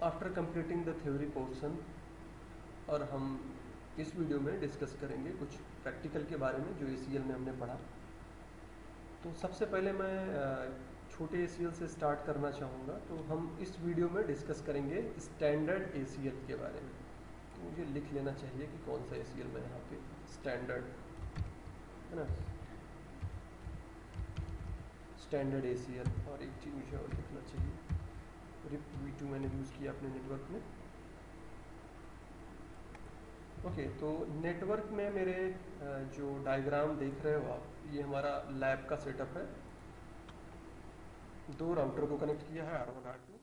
After completing the theory portion, और हम इस वीडियो में डिस्कस करेंगे कुछ प्रैक्टिकल के बारे में जो ACL में हमने पढ़ा। तो सबसे पहले मैं छोटे ACL से स्टार्ट करना चाहूँगा। तो हम इस वीडियो में डिस्कस करेंगे स्टैंडर्ड ACL के बारे में। तो मुझे लिख लेना चाहिए कि कौन सा ACL में यहाँ पे स्टैंडर्ड है ना, स्टैंडर्ड ACL। और एक चीज़ मुझे और लिखना चाहिए, RIP v2 मैंने यूज़ किया अपने नेटवर्क में। ओके, तो नेटवर्क में मेरे जो डायग्राम देख रहे हो आप, ये हमारा लैब का सेटअप है। 2 राउटर को कनेक्ट किया है, R1 R2,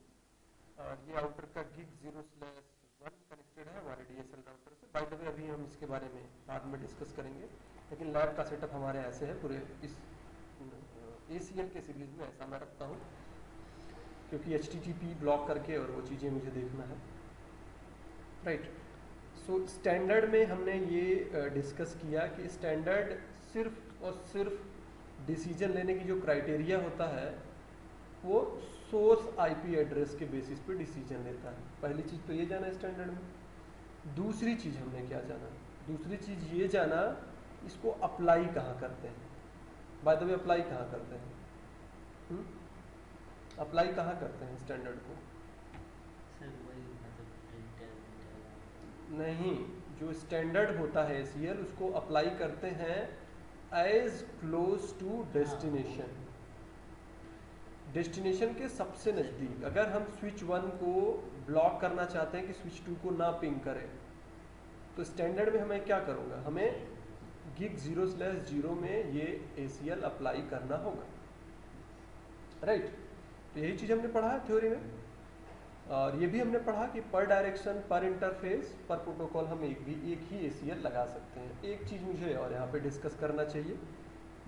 और ये आउटर का gig 0/1 कनेक्टेड है हमारे DSL राउटर से। बाय द वे अभी हम इसके बारे में बाद में डिस्कस करेंगे, लेकिन लैब का सेटअप हमारे ऐसे है। पूरे इस ACL के सीरीज में ऐसा मैं रखता हूँ, क्योंकि HTTP ब्लॉक करके और वो चीज़ें मुझे देखना है, राइट। सो स्टैंडर्ड में हमने ये डिस्कस किया कि स्टैंडर्ड सिर्फ और सिर्फ डिसीजन लेने की जो क्राइटेरिया होता है वो सोर्स IP एड्रेस के बेसिस पे डिसीजन लेता है। पहली चीज़ तो ये जाना स्टैंडर्ड में। दूसरी चीज़ हमने क्या जाना, दूसरी चीज़ ये जाना इसको अप्लाई कहाँ करते हैं। बाय द वे अप्लाई कहाँ करते हैं, अप्लाई कहाँ करते हैं स्टैंडर्ड को? नहीं, जो स्टैंडर्ड होता है ACL उसको अप्लाई करते हैं as close to destination, destination के सबसे नज़दीक। अगर हम स्विच 1 को ब्लॉक करना चाहते हैं कि स्विच 2 को ना पिंग करे, तो स्टैंडर्ड में हमें क्या करूँगा, हमें gig 0/0 में ये ACL अप्लाई करना होगा, राइट। तो यही चीज़ हमने पढ़ा है थ्योरी में। और ये भी हमने पढ़ा कि पर डायरेक्शन, पर इंटरफेस, पर प्रोटोकॉल हम एक ही ACL लगा सकते हैं। एक चीज़ मुझे और यहाँ पे डिस्कस करना चाहिए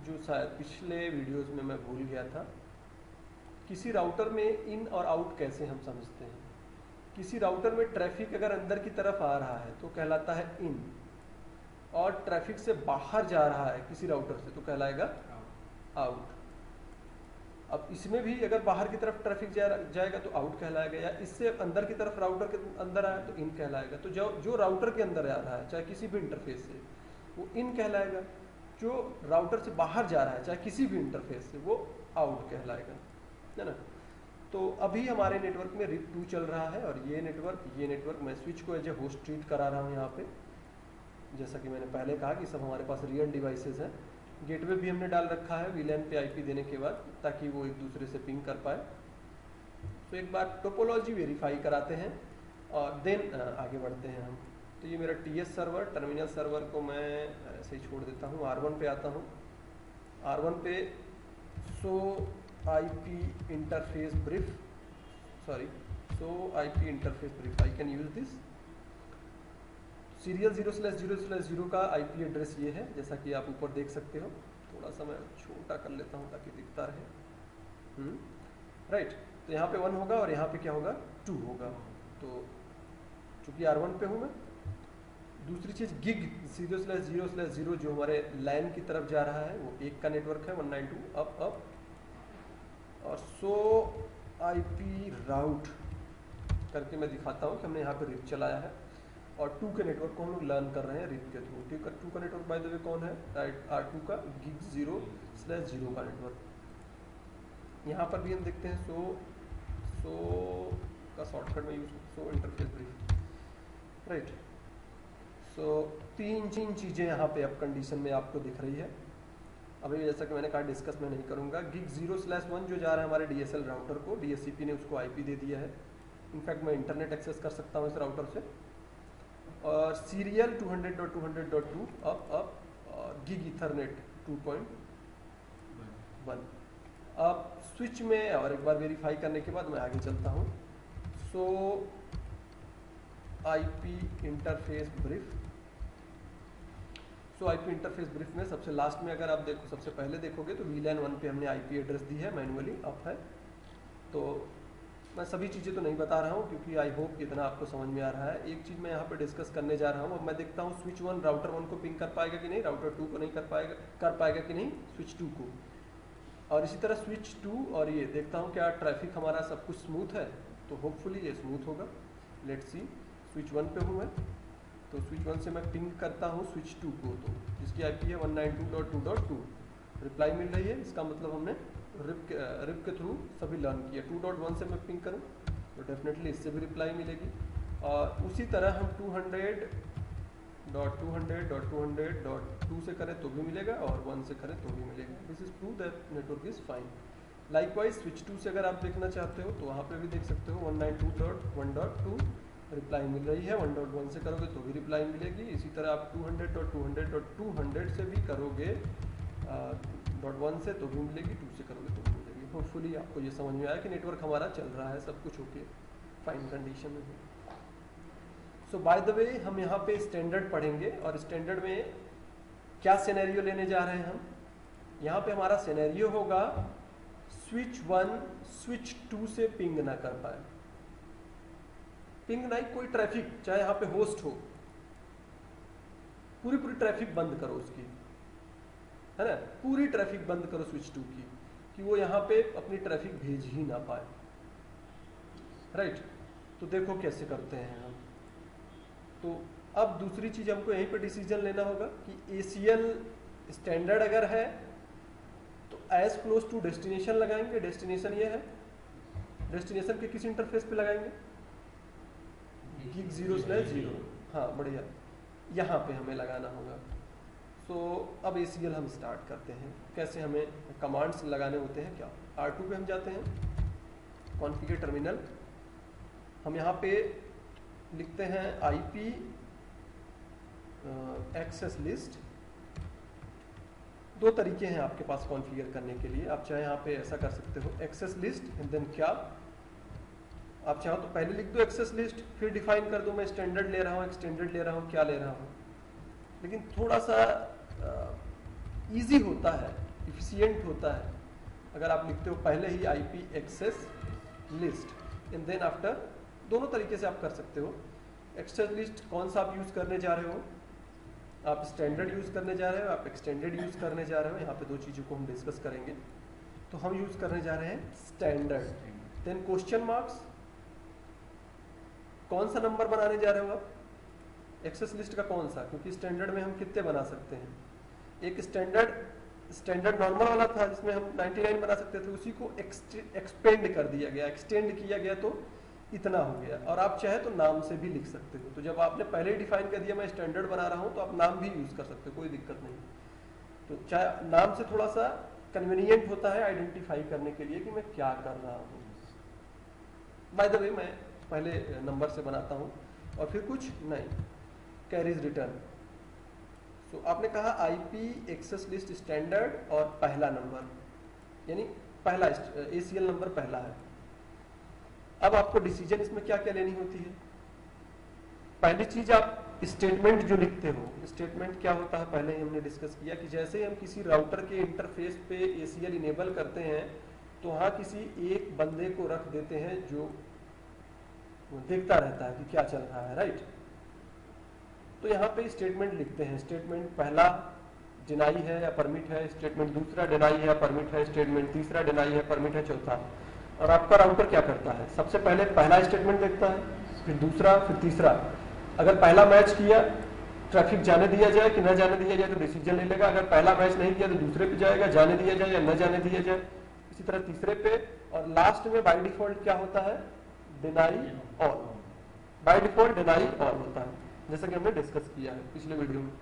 जो शायद पिछले वीडियोस में मैं भूल गया था। किसी राउटर में इन और आउट कैसे हम समझते हैं। किसी राउटर में ट्रैफिक अगर अंदर की तरफ आ रहा है तो कहलाता है इन, और ट्रैफिक से बाहर जा रहा है किसी राउटर से तो कहलाएगा आउट। अब इसमें भी अगर बाहर की तरफ ट्रैफिक जाएगा तो आउट कहलाएगा, या इससे अंदर की तरफ राउटर के अंदर आया तो इन कहलाएगा। तो जो राउटर के अंदर आ रहा है चाहे किसी भी इंटरफेस से वो इन कहलाएगा, जो राउटर से बाहर जा रहा है चाहे किसी भी इंटरफेस से वो आउट कहलाएगा, है ना। तो अभी हमारे नेटवर्क में RIP 2 चल रहा है, और ये नेटवर्क मैं स्विच को एज ए होस्ट ट्रीट करा रहा हूँ यहाँ पे। जैसा कि मैंने पहले कहा कि सब हमारे पास रियल डिवाइसेस हैं। गेटवे भी हमने डाल रखा है VLAN पे IP देने के बाद, ताकि वो एक दूसरे से पिंग कर पाए। तो एक बार टोपोलॉजी वेरीफाई कराते हैं और देन आगे बढ़ते हैं हम। तो ये मेरा TS सर्वर, टर्मिनल सर्वर को मैं ऐसे ही छोड़ देता हूँ। R1 पे आता हूँ। R1 पे सो IP interface brief, I can use this. Serial 0/0/0 का IP एड्रेस ये है, जैसा कि आप ऊपर देख सकते हो। थोड़ा सा मैं छोटा कर लेता हूँ ताकि दिखता रहे, राइट। तो यहाँ पे 1 होगा और यहाँ पे क्या होगा, 2 होगा। तो चूंकि R1 पे हूँ मैं। दूसरी चीज़ gig 0/0/0 जो हमारे LAN की तरफ जा रहा है वो 1 का नेटवर्क है, 192 अप। और सो IP राउट करके मैं दिखाता हूँ कि हमने यहाँ पे RIP चलाया है, और 2 के नेटवर्क को हम लोग लर्न कर रहे हैं RIP के थ्रू। 2 का नेटवर्क बाय द वे कौन है, R2 का gig 0/0 का नेटवर्क। यहाँ पर भी हम देखते हैं सो का शॉर्टकट में यूज, सो इंटरफेस ब्रीफ, राइट। सो 3 चीज़ें यहाँ पे अब कंडीशन में आपको दिख रही है। अभी जैसा कि मैंने कहा डिस्कस मैं नहीं करूँगा। gig 0/1 जो जा रहा है हमारे DSL राउटर को, DSCP ने उसको IP दे दिया है। इनफैक्ट मैं इंटरनेट एक्सेस कर सकता हूँ इस राउटर से। और सीरियल 200.200.2 अप, और gig ईथरनेट 2.1। अब स्विच में और एक बार वेरीफाई करने के बाद मैं आगे चलता हूँ। सो IP इंटरफेस ब्रीफ। सो IP इंटरफेस ब्रीफ में सबसे लास्ट में अगर आप देखो, सबसे पहले देखोगे तो VLAN 1 पे हमने IP एड्रेस दी है, मैनुअली अप है। तो मैं सभी चीज़ें तो नहीं बता रहा हूँ क्योंकि आई होप इतना आपको समझ में आ रहा है। एक चीज़ मैं यहाँ पे डिस्कस करने जा रहा हूँ। अब मैं देखता हूँ स्विच 1 राउटर 1 को पिंग कर पाएगा कि नहीं, राउटर 2 को नहीं कर पाएगा कि नहीं, स्विच 2 को। और इसी तरह स्विच 2 और ये देखता हूँ क्या ट्रैफिक हमारा सब कुछ स्मूथ है। तो होपफुली ये स्मूथ होगा। लेट्स सी, स्विच 1 पे हूँ मैं, तो स्विच 1 से मैं पिंग करता हूँ स्विच 2 को, तो जिसकी आईपी है 192.2.2। रिप्लाई मिल रही है, इसका मतलब हमने रिप के थ्रू सभी लर्न किया। 2.1 से मैं पिंग करूँ तो डेफिनेटली इससे भी रिप्लाई मिलेगी। और उसी तरह हम 200.200.200.2 से करें तो भी मिलेगा, और 1 से करें तो भी मिलेगा। This is prove that network is fine. Likewise switch 2 से अगर आप देखना चाहते हो तो वहाँ पे भी देख सकते हो 192.1.2 रिप्लाई मिल रही है। 1.1 से करोगे तो भी रिप्लाई मिलेगी। इसी तरह आप 200.200.200 से भी करोगे 0.1 से तो भी मिलेगी, 2 से करोगे तो भी मिलेगी। होपफुली आपको ये समझ में आया कि नेटवर्क हमारा चल रहा है, सब कुछ ओके फाइन कंडीशन में है। सो बाय द वे हम यहाँ पे स्टैंडर्ड पढ़ेंगे, और स्टैंडर्ड में क्या सिनेरियो लेने जा रहे हैं हम। यहाँ पे हमारा सिनेरियो होगा स्विच 1 स्विच 2 से पिंग ना कर पाए। पिंग नहीं, कोई ट्रैफिक, चाहे यहाँ पे होस्ट हो, पूरी ट्रैफिक बंद करो उसकी, है ना, पूरी ट्रैफिक बंद करो स्विच 2 की, कि वो यहाँ पे अपनी ट्रैफिक भेज ही ना पाए। राइट, तो देखो कैसे करते हैं हम। तो अब दूसरी चीज हमको यहीं पे डिसीजन लेना होगा कि ACL स्टैंडर्ड अगर है तो एज क्लोज टू डेस्टिनेशन लगाएंगे। डेस्टिनेशन ये है, डेस्टिनेशन के किस इंटरफेस पे लगाएंगे, gig 0/0। हाँ बढ़िया, यहाँ पे हमें लगाना होगा। सो अब ACL हम स्टार्ट करते हैं। कैसे हमें कमांड्स लगाने होते हैं क्या। R2 पे हम जाते हैं, कॉन्फ़िगर टर्मिनल, हम यहाँ पे लिखते हैं IP एक्सेस लिस्ट। दो तरीके हैं आपके पास कॉन्फ़िगर करने के लिए। आप चाहे यहाँ पे ऐसा कर सकते हो एक्सेस लिस्ट एंड देन क्या, आप चाहो तो पहले लिख दो एक्सेस लिस्ट, फिर डिफाइन कर दो मैं स्टैंडर्ड ले रहा हूँ, एक्सटेंडेड ले रहा हूँ, क्या ले रहा हूँ। लेकिन थोड़ा सा इजी होता है, इफिशियंट होता है अगर आप लिखते हो पहले ही IP access list and then after. दोनों तरीके से आप कर सकते हो। एक्सेस लिस्ट कौन सा आप यूज़ करने जा रहे हो, आप स्टैंडर्ड यूज़ करने जा रहे हो, आप एक्सटेंडेड यूज़ करने जा रहे हो। यहाँ पे दो चीज़ों को हम डिस्कस करेंगे। तो हम यूज़ करने जा रहे हैं स्टैंडर्ड। देन क्वेश्चन मार्क्स, कौन सा नंबर बनाने जा रहे हो आप, एक्सेस लिस्ट का कौन सा, क्योंकि स्टैंडर्ड में हम कितने बना सकते हैं। एक स्टैंडर्ड नॉर्मल वाला था जिसमें हम 99 बना सकते थे, उसी को एक्सपेंड कर दिया गया, एक्सटेंड किया गया तो इतना हो गया। और आप चाहे तो नाम से भी लिख सकते हो। तो जब आपने पहले ही डिफाइन कर दिया मैं स्टैंडर्ड बना रहा हूँ, तो आप नाम भी यूज कर सकते हो, कोई दिक्कत नहीं। तो चाहे नाम से थोड़ा सा कन्वीनियंट होता है आइडेंटिफाई करने के लिए कि मैं क्या कर रहा हूँ। बाय द वे मैं पहले नंबर से बनाता हूँ और फिर कुछ नहीं, कैरीज रिटर्न। तो आपने कहा IP एक्सेस लिस्ट स्टैंडर्ड और पहला नंबर, यानी पहला ACL नंबर पहला है। अब आपको डिसीजन इसमें क्या क्या लेनी होती है। पहली चीज आप स्टेटमेंट जो लिखते हो, स्टेटमेंट क्या होता है पहले ही हमने डिस्कस किया कि जैसे ही हम किसी राउटर के इंटरफेस पे ACL इनेबल करते हैं तो वहाँ किसी एक बंदे को रख देते हैं जो देखता रहता है कि क्या चल रहा है। राइट, तो यहाँ पे स्टेटमेंट लिखते हैं। स्टेटमेंट पहला डिनाई है या परमिट है, स्टेटमेंट दूसरा डिनाई है या परमिट है, स्टेटमेंट तीसरा डिनाई है, परमिट है, चौथा। और आपका राउटर क्या करता है, सबसे पहले पहला स्टेटमेंट देखता है, फिर दूसरा, फिर तीसरा। अगर पहला मैच किया, ट्रैफिक जाने दिया जाए कि न जाने दिया जाए तो डिसीजन ले लेगा। अगर पहला मैच नहीं किया तो दूसरे पे जाएगा, जाने दिया जाए या न जाने दिया जाए, इसी तरह तीसरे पे। और लास्ट में बाय डिफॉल्ट क्या होता है, deny all. By default deny all होता है, जैसा कि हमने डिस्कस किया है पिछले वीडियो में।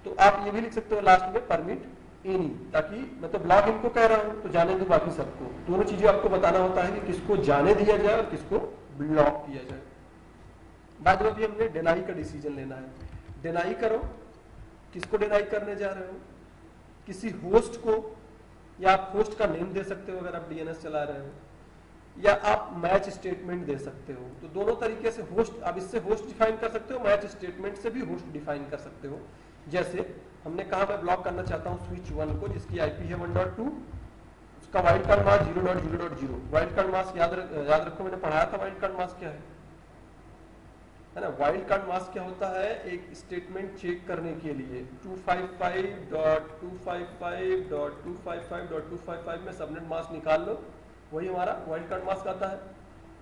तो आप ये भी लिख सकते हो लास्ट में परमिट एनी, ताकि मैं तो ब्लॉक इनको कह रहा हूं तो जाने दो बाकी सबको। दोनों चीजें आपको बताना होता है कि किसको जाने दिया जाए और किसको ब्लॉक किया जाए। बाद में भी हमने डिनाई का डिसीजन लेना है। डिनाई करो, किसको डिनाई करने जा रहे हो, किसी होस्ट को, या आप होस्ट का नेम दे सकते हो अगर आप DNS चला रहे हो, या आप मैच स्टेटमेंट दे सकते हो। तो दोनों तरीके से होस्ट, आप इससे होस्ट डिफाइन कर सकते हो, मैच स्टेटमेंट से भी होस्ट डिफाइन कर सकते हो। जैसे हमने कहा मैं ब्लॉक करना चाहता हूं स्विच 1 को जिसकी IP है 1.2, उसका wild card mask 0.0.0। Wild card mask याद रखो, मैंने पढ़ाया था वाइल्ड कार्ड मास्क क्या है ना। वाइल्ड कार्ड मास्क क्या होता है, एक स्टेटमेंट चेक करने के लिए 255.255.255.255 में सबनेट मास्क निकाल लो, वही हमारा वाइल्ड कार्ड मास्क आता है।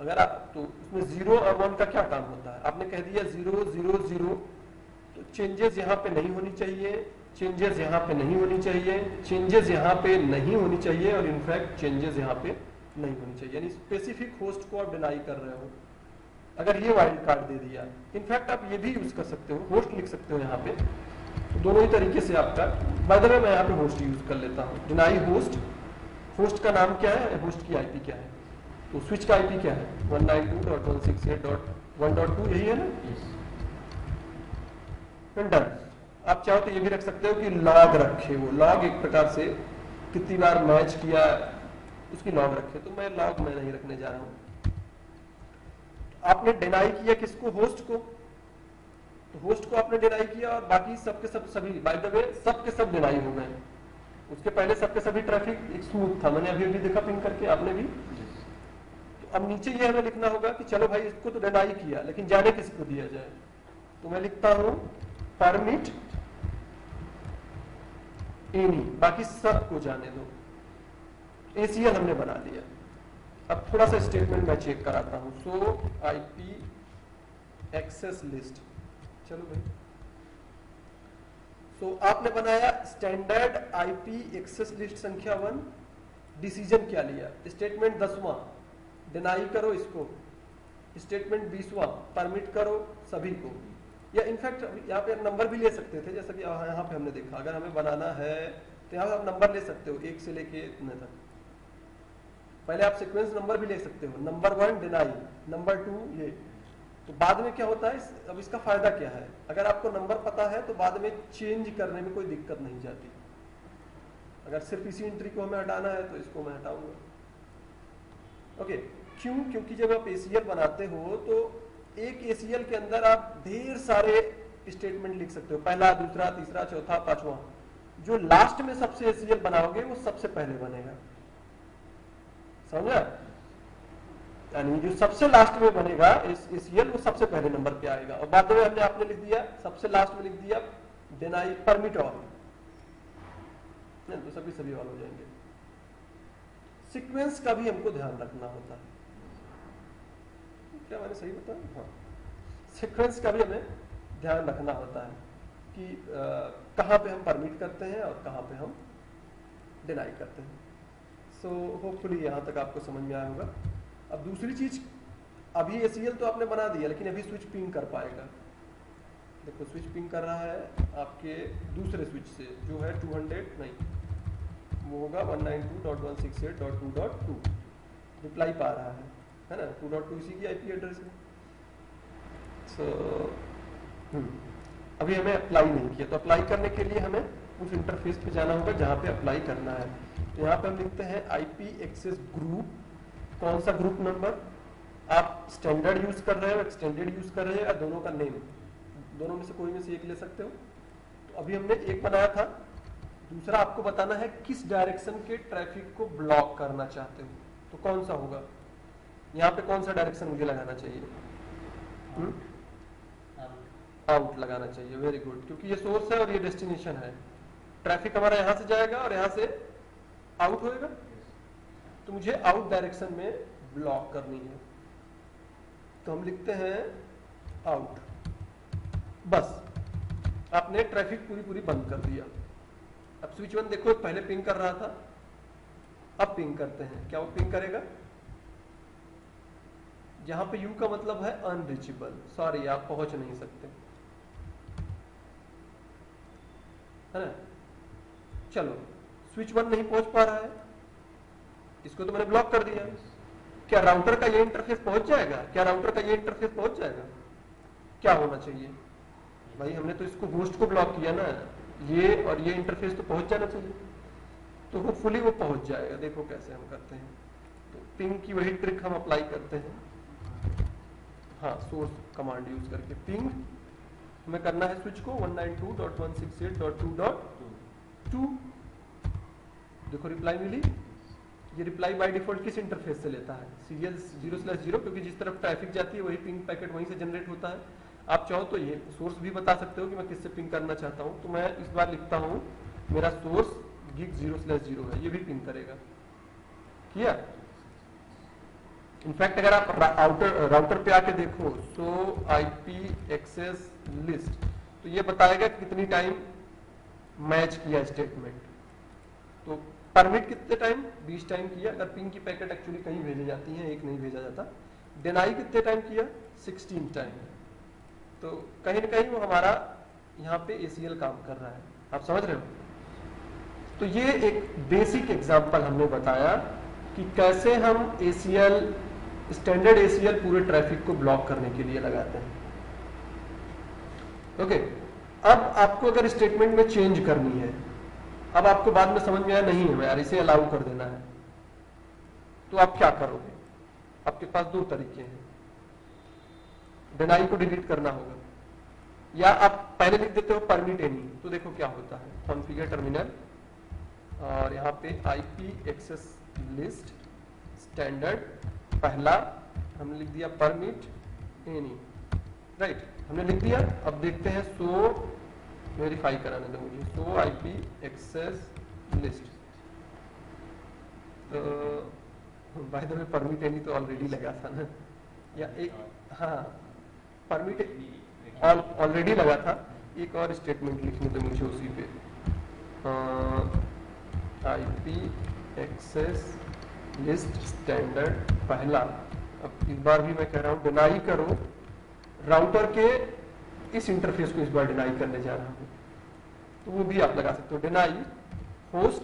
अगर आप तो उसमें 0 और 1 का क्या काम होता है, आपने कह दिया 0 0 0, तो चेंजेस यहाँ पे नहीं होनी चाहिए, चेंजेस यहाँ पे नहीं होनी चाहिए, चेंजेस यहाँ पे नहीं होनी चाहिए, और इनफैक्ट चेंजेस यहाँ पे नहीं होनी चाहिए। यानी स्पेसिफिक होस्ट को आप डिनाई कर रहे हो। अगर ये वाइल्ड कार्ड दे दिया, इनफैक्ट आप ये भी यूज कर सकते हो, होस्ट लिख सकते हो यहाँ पे, तो दोनों ही तरीके से आपका। बाय द वे मैं यहाँ पे होस्ट यूज कर लेता हूँ, डिनाई होस्ट। होस्ट का नाम क्या है, होस्ट की आईपी क्या है, तो स्विच का आईपी क्या है 192.168.1.2, यही है ना। डन। आप चाहो तो ये भी रख सकते हो कि लॉग रखे, वो लॉग एक प्रकार से कितनी बार मैच किया उसकी लॉग रखे, तो मैं लॉग में नहीं रखने जा रहा हूं। आपने डिनाई किया किसको, होस्ट को, तो होस्ट को आपने डिनाई किया और बाकी सबके सब सभी, बाय द वे सबके सब डिनाई हो गए। उसके पहले सबके सभी ट्रैफिक एक स्मूथ था, मैंने अभी अभी देखा पिंग करके, आपने भी। तो अब नीचे ये हमें लिखना होगा कि चलो भाई इसको तो डिनाई किया, लेकिन जाने किसको दिया जाए, तो मैं लिखता हूं परमिट एनी, बाकी सबको जाने दो। ACL हमने बना दिया। अब थोड़ा सा स्टेटमेंट मैं चेक कराता हूं। सो आईपी एक्सेस लिस्ट, चलो भाई। सो आपने बनाया स्टैंडर्ड आईपी एक्सेस लिस्ट संख्या 1, डिसीजन क्या लिया, स्टेटमेंट 10वां डिनाई करो इसको, स्टेटमेंट 20वां परमिट करो सभी को, या इनफैक्ट यहाँ पे नंबर भी ले सकते थे, जैसा कि यहाँ पे हमने देखा। अगर हमें बनाना है तो यहाँ आप नंबर ले सकते हो 1 से लेके इतने तक। पहले आप सीक्वेंस नंबर भी ले सकते हो, नंबर 1 डिनाई, नंबर 2 ये। तो बाद में क्या होता है, अब इसका फायदा क्या है, अगर आपको नंबर पता है तो बाद में चेंज करने में कोई दिक्कत नहीं जाती। अगर सिर्फ इसी एंट्री को हमें हटाना है तो इसको मैं हटाऊंगा। ओके, क्यों, क्योंकि जब आप ACL बनाते हो तो एक ACL के अंदर आप ढेर सारे स्टेटमेंट लिख सकते हो, पहला, दूसरा, तीसरा, चौथा, पांचवा। जो लास्ट में सबसे ACL बनाओगे वो सबसे पहले बनेगा, समझा। यानी जो सबसे लास्ट में बनेगा ACL वो सबसे पहले नंबर पे आएगा। और बाद में हमने आपने लिख दिया, सबसे लास्ट में लिख दिया डिनाई परमिट ऑल, तो सभी ऑल हो जाएंगे। सीक्वेंस का भी हमको ध्यान रखना होता है, क्या मैंने सही बताया, हाँ। सीक्वेंस का भी हमें ध्यान रखना होता है कि कहाँ पे हम परमिट करते हैं और कहाँ पे हम डिनाई करते हैं। सो होपफुली यहाँ तक आपको समझ में आया होगा। अब दूसरी चीज, अभी ACL तो आपने बना दिया, लेकिन अभी स्विच पिंग कर पाएगा। देखो स्विच पिंग कर रहा है आपके दूसरे स्विच से, जो है 200 नहीं, वो होगा 192.168.2.2, रिप्लाई पा रहा है ना, 2.2 इसी की IP एड्रेस है। सो अभी हमें अप्लाई नहीं किया, तो अप्लाई करने के लिए हमें उस इंटरफेस पे जाना होगा जहाँ पे अप्लाई करना है। तो यहाँ पे हम लिखते हैं IP एक्सेस ग्रुप, कौन सा ग्रुप नंबर, आप स्टैंडर्ड यूज कर रहे हो, एक्सटेंडेड यूज कर रहे हो, या दोनों का नेम, दोनों में से कोई में से एक ले सकते हो। तो अभी हमने एक बनाया था, दूसरा आपको बताना है किस डायरेक्शन के ट्रैफिक को ब्लॉक करना चाहते हो, तो कौन सा होगा, यहाँ पे कौन सा डायरेक्शन मुझे लगाना चाहिए, आउट लगाना चाहिए, वेरी गुड, क्योंकि ये सोर्स है और ये डेस्टिनेशन है। ट्रैफिक हमारा यहाँ से जाएगा और यहाँ से आउट होएगा, तो मुझे आउट डायरेक्शन में ब्लॉक करनी है, तो हम लिखते हैं आउट। बस आपने ट्रैफिक पूरी बंद कर दिया। अब स्विच 1 देखो पहले पिंग कर रहा था, अब पिंग करते हैं, क्या वो पिंग करेगा, जहां पे यू का मतलब है अनरीचेबल, सॉरी आप पहुंच नहीं सकते, है ना। चलो स्विच 1 नहीं पहुंच पा रहा है, इसको तो मैंने ब्लॉक कर दिया, क्या राउटर का ये इंटरफेस पहुंच जाएगा, क्या राउटर का ये इंटरफेस पहुंच जाएगा, क्या होना चाहिए भाई, हमने तो इसको होस्ट को ब्लॉक किया ना, ये और ये इंटरफेस तो पहुंच जाना चाहिए, तो होपफुली वो पहुंच जाएगा। देखो कैसे हम करते हैं, तो पिंग की वही ट्रिक हम अप्लाई करते हैं, हाँ, सोर्स कमांड यूज करके पिंग हमें करना है स्विच को 192.168.2.2। देखो रिप्लाई मिली, ये रिप्लाई बाय डिफॉल्ट किस इंटरफेस से लेता है, सीरियल 0/0, क्योंकि जिस तरफ ट्रैफिक जाती है वही पिंग पैकेट वहीं से जनरेट होता है। आप चाहो तो ये सोर्स भी बता सकते हो कि मैं किससे पिंग करना चाहता हूं, तो मैं इस बार लिखता हूं मेरा सोर्स gig 0/0 है, ये भी पिंग करेगा, किया। इनफैक्ट अगर आप राउटर पे आके देखो सो आईपी एक्सेस लिस्ट, तो ये बताएगा कितनी टाइम मैच किया स्टेटमेंट। तो परमिट कितने टाइम, 20 टाइम किया। अगर पिंग की पैकेट एक्चुअली कहीं भेजी जाती है, एक नहीं भेजा जाता। डिनाई कितने टाइम किया, 16 टाइम। तो कहीं ना कहीं वो हमारा यहाँ पे ACL काम कर रहा है, आप समझ रहे हो। तो ये एक बेसिक एग्जांपल हमने बताया कि कैसे हम ACL, स्टैंडर्ड ACL पूरे ट्रैफिक को ब्लॉक करने के लिए लगाते हैं। ओके, अब आपको अगर स्टेटमेंट में चेंज करनी है, अब आपको बाद में समझ में आया नहीं है यार इसे अलाउ कर देना है, तो आप क्या करोगे। आपके पास दो तरीके हैं, डिनाई को डिलीट करना होगा, या आप पहले लिख देते हो परमिट एनी। तो देखो क्या होता है, कॉन्फ़िगर टर्मिनल और यहाँ पे आईपी एक्सेस लिस्ट स्टैंडर्ड पहला हमने लिख दिया परमिट एनी, राइट, हमने लिख दिया। अब देखते हैं सो, वेरीफाई कराने दो मुझे, सो आईपी एक्सेस लिस्ट। तो by the way permit any तो ऑलरेडी लगा था ना, या एक, हाँ परमिट ऑलरेडी लगा था। एक और स्टेटमेंट लिखने दो मुझे उसी पे, आईपी एक्सेस लिस्ट स्टैंडर्ड पहला। अब इस बार भी मैं कह रहा हूँ डिनाई करो, राउटर के इस इंटरफेस को इस बार डिनाई करने जा रहा हूँ, तो वो भी आप लगा सकते हो, डिनाई होस्ट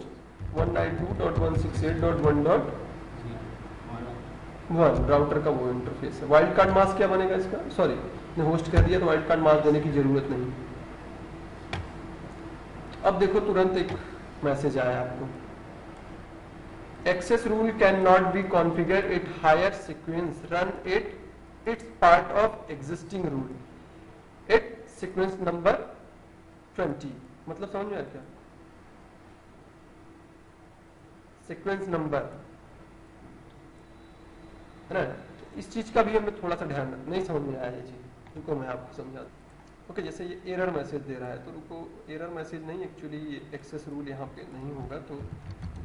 192.168.1.1 राउटर का वो इंटरफेस है। वाइल्ड कार्ड मास्क क्या बनेगा इसका, सॉरी ने होस्ट कर दिया तो वाइल्ड कार्ड मास्क देने की जरूरत नहीं। अब देखो तुरंत एक मैसेज आया आपको, access rule can not be configured it higher sequence run it it's part of existing rule it sequence number 20। मतलब समझ में आया क्या, सीक्वेंस नंबर है ना। इस चीज का भी हमें थोड़ा सा ध्यान रखना, नहीं समझ में आया ये चीज, रुको मैं आपको समझा दूं। ओके, जैसे ये एरर मैसेज दे रहा है, तो रुको, एरर मैसेज नहीं, एक्चुअली एक्सेस रूल यहाँ पे नहीं होगा, तो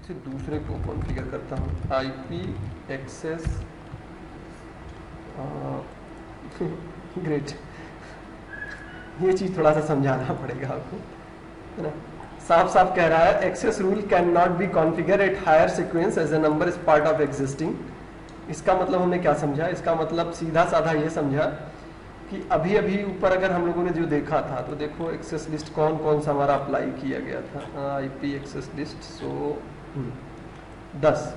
इसे दूसरे को कॉन्फ़िगर करता हूँ, आईपी एक्सेस ग्रेट। ये चीज थोड़ा सा समझाना पड़ेगा आपको, है ना। साफ साफ कह रहा है access rule can not be configure at higher sequence as a number is part of existing. इसका मतलब हमने क्या समझा, इसका मतलब सीधा साधा ये समझा कि अभी अभी ऊपर अगर हम लोगों ने जो देखा था, तो देखो एक्सेस लिस्ट कौन कौन सा हमारा अप्लाई किया गया था, आईपी एक्सेस लिस्ट 10।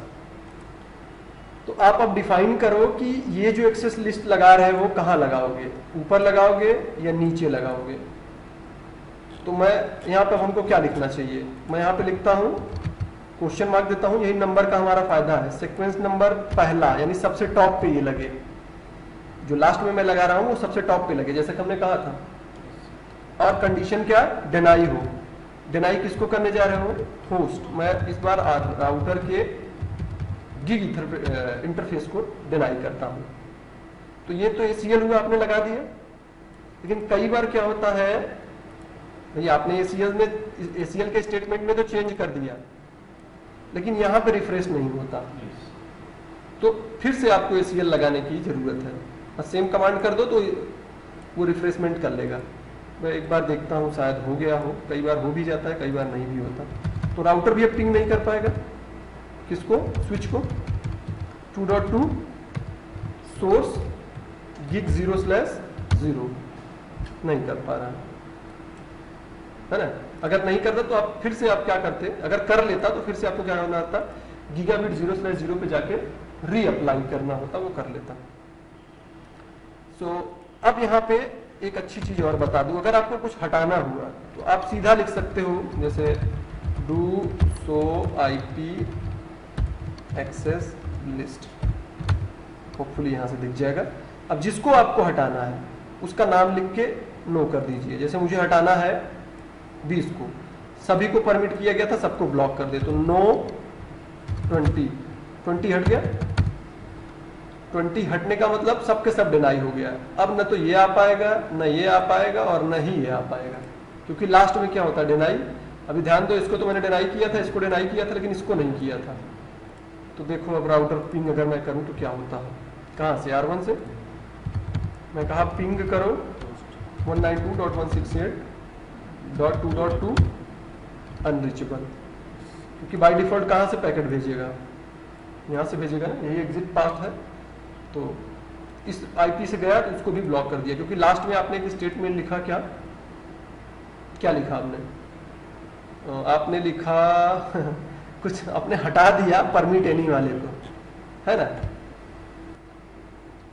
तो आप अब डिफाइन करो कि ये जो एक्सेस लिस्ट लगा रहे हो वो कहाँ लगाओगे, ऊपर लगाओगे या नीचे लगाओगे। तो मैं यहाँ पे हमको क्या लिखना चाहिए, मैं यहाँ पे लिखता हूँ क्वेश्चन मार्क देता हूँ, यही नंबर का हमारा फायदा है। सीक्वेंस नंबर पहला यानी सबसे टॉप पे ये लगे, जो लास्ट में मैं लगा रहा हूँ वो सबसे टॉप पे लगे, जैसे कि हमने कहा था। और कंडीशन क्या, डिनाई हो। डिनाई किसको करने जा रहे हो, होस्ट। मैं इस बार राउटर के गिग इंटरफेस को डिनाई करता हूँ। तो ये तो ACL हुआ, आपने लगा दिया। लेकिन कई बार क्या होता है भाई, आपने ACL के स्टेटमेंट में तो चेंज कर दिया, लेकिन यहाँ पे रिफ्रेश नहीं होता, तो फिर से आपको ACL लगाने की जरूरत है। सेम कमांड कर दो तो वो रिफ्रेशमेंट कर लेगा। मैं एक बार देखता हूँ, शायद हो गया हो, कई बार हो भी जाता है, कई बार नहीं भी होता। तो राउटर भी अब पिंग नहीं कर पाएगा किसको, स्विच को 2.2 सोर्स गिग 0/0 नहीं कर पा रहा है ना। अगर नहीं करता तो आप फिर से आप क्या करते, अगर कर लेता तो फिर से आपको क्या करना होता, गीगाबिट 0/0 पे जाके रीअप्लाई करना होता, वो कर लेता। सो अब यहाँ पे एक अच्छी चीज और बता दूं, अगर आपको कुछ हटाना हुआ तो आप सीधा लिख सकते हो, जैसे do show IP access list, hopefully यहाँ से दिख जाएगा। अब जिसको आपको हटाना है उसका नाम लिख के नो कर दीजिए। जैसे मुझे हटाना है 20 को, सभी को परमिट किया गया था, सबको ब्लॉक कर दे, तो नो 20 हट गया। 20 हटने का मतलब सबके सब डिनाई हो गया। अब न तो ये आ पाएगा, न ये आ पाएगा, और न ही ये आ पाएगा, क्योंकि लास्ट में क्या होता है, डिनाई। अभी ध्यान दो, इसको तो मैंने डिनाई किया था, इसको डिनाई किया था, लेकिन इसको नहीं किया था। तो देखो अब राउटर पिंग अगर मैं करूं तो क्या होता है, कहाँ से? R1 से मैं कहा पिंग करो 192.168.2.2 अनरीचेबल, क्योंकि बाय डिफॉल्ट कहाँ से पैकेट भेजेगा? यहाँ से भेजेगा ना, यही एग्जिट पाथ है। तो इस आईपी से गया तो उसको भी ब्लॉक कर दिया, क्योंकि लास्ट में आपने एक स्टेटमेंट लिखा, क्या लिखा आपने? आपने लिखा कुछ आपने हटा दिया परमिट एनी वाले को, है ना।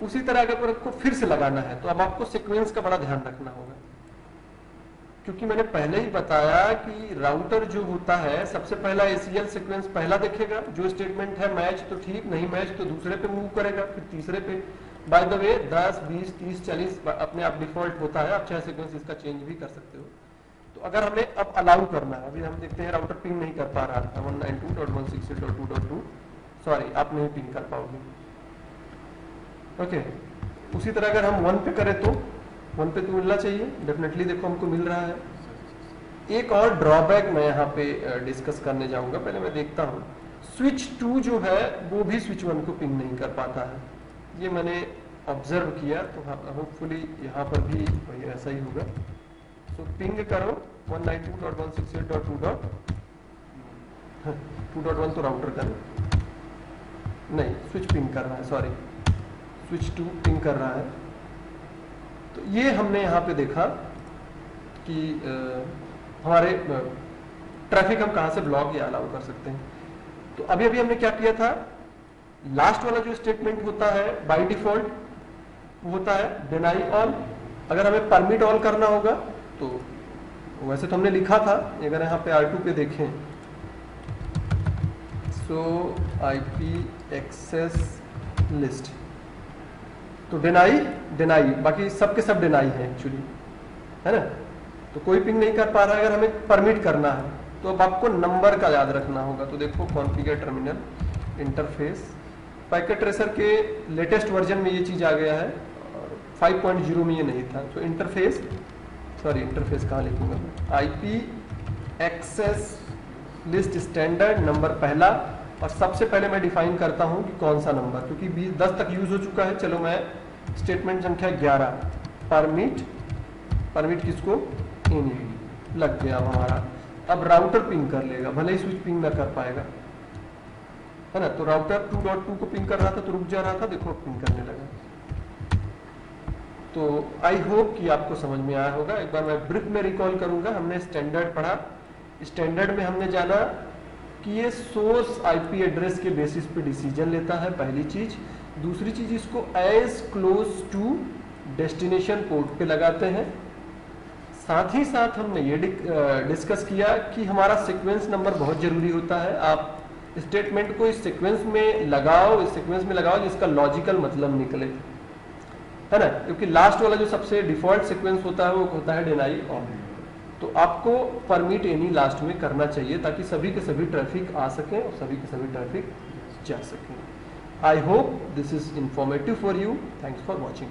उसी तरह अगर आपको फिर से लगाना है तो अब आपको सीक्वेंस का बड़ा ध्यान रखना होगा, क्योंकि मैंने पहले ही बताया कि राउटर जो होता है सबसे पहला ACL सीक्वेंस पहला देखेगा, जो स्टेटमेंट है मैच तो ठीक, नहीं मैच तो दूसरे पे मूव करेगा, फिर तीसरे पे। बाय द वे 10, 20, 30, 40 अपने आप डिफॉल्ट होता है, आप चाहे सीक्वेंस इसका चेंज भी कर सकते हो। तो अगर हमें अब अलाउ करना है, अभी हम देखते हैं राउटर पिंग नहीं कर पा रहा था 192.168.2.2, सॉरी आप नहीं पिंग कर पाओगे। ओके, उसी तरह अगर हम 1 पे करें तो 1 पे तो मिलना चाहिए, डेफिनेटली देखो हमको मिल रहा है। एक और ड्रॉबैक मैं यहाँ पे डिस्कस करने जाऊंगा, पहले मैं देखता हूँ। स्विच 2 जो है वो भी स्विच 1 को पिंग नहीं कर पाता है, ये मैंने ऑब्जर्व किया, तो होपफुली यहाँ पर भी वही ऐसा ही होगा। तो पिंग करो 192.168.2.1 तो राउटर का नहीं, स्विच पिंग कर रहा है, सॉरी स्विच 2 पिंग कर रहा है। तो ये हमने यहाँ पे देखा कि हमारे ट्रैफिक हम कहाँ से ब्लॉक या अलाउ कर सकते हैं। तो अभी अभी हमने क्या किया था, लास्ट वाला जो स्टेटमेंट होता है बाय डिफॉल्ट वो होता है डिनाई ऑल। अगर हमें परमिट ऑल करना होगा तो वैसे तो हमने लिखा था, अगर यहाँ पे R2 पे देखें, सो IP एक्सेस लिस्ट, तो डिनाई, बाकी सब के सब डिनाई है एक्चुअली, है ना। तो कोई पिंग नहीं कर पा रहा है। अगर हमें परमिट करना है तो अब आपको नंबर का याद रखना होगा। तो देखो configure terminal interface, packet tracer के लेटेस्ट वर्जन में ये चीज़ आ गया है, और 5.0 में ये नहीं था। तो इंटरफेस कहाँ लिखूंगा मैं, IP access list standard number पहला, और सबसे पहले मैं डिफाइन करता हूं कि कौन सा नंबर, क्योंकि 10 तक यूज हो चुका है। चलो मैं स्टेटमेंट संख्या 11 परमिट किसको, एनी लग गया अब हमारा। अब राउटर पिंग कर लेगा, भले ही स्विच पिंग ना कर पाएगा, है ना। तो राउटर 2.2 को पिंग कर रहा था तो रुक जा रहा था, देखो पिंग करने लगा। तो आई होप कि आपको समझ में आया होगा। एक बार मैं ब्रीफ में रिकॉल करूंगा। हमने स्टैंडर्ड पढ़ा, स्टैंडर्ड में हमने जाना कि ये सोर्स IP एड्रेस के बेसिस पे डिसीजन लेता है, पहली चीज। दूसरी चीज, इसको as close to destination port पे लगाते हैं। साथ ही साथ हमने ये डिस्कस किया कि हमारा सीक्वेंस नंबर बहुत जरूरी होता है। आप स्टेटमेंट को इस सीक्वेंस में लगाओ, जिसका लॉजिकल मतलब निकले, है ना। क्योंकि लास्ट वाला जो सबसे डिफॉल्ट सीक्वेंस होता है वो होता है डिनाई ऑल। तो आपको परमिट एनी लास्ट में करना चाहिए, ताकि सभी के सभी ट्रैफिक आ सकें और सभी के सभी ट्रैफिक जा सकें। I hope this is informative for you. Thanks for watching.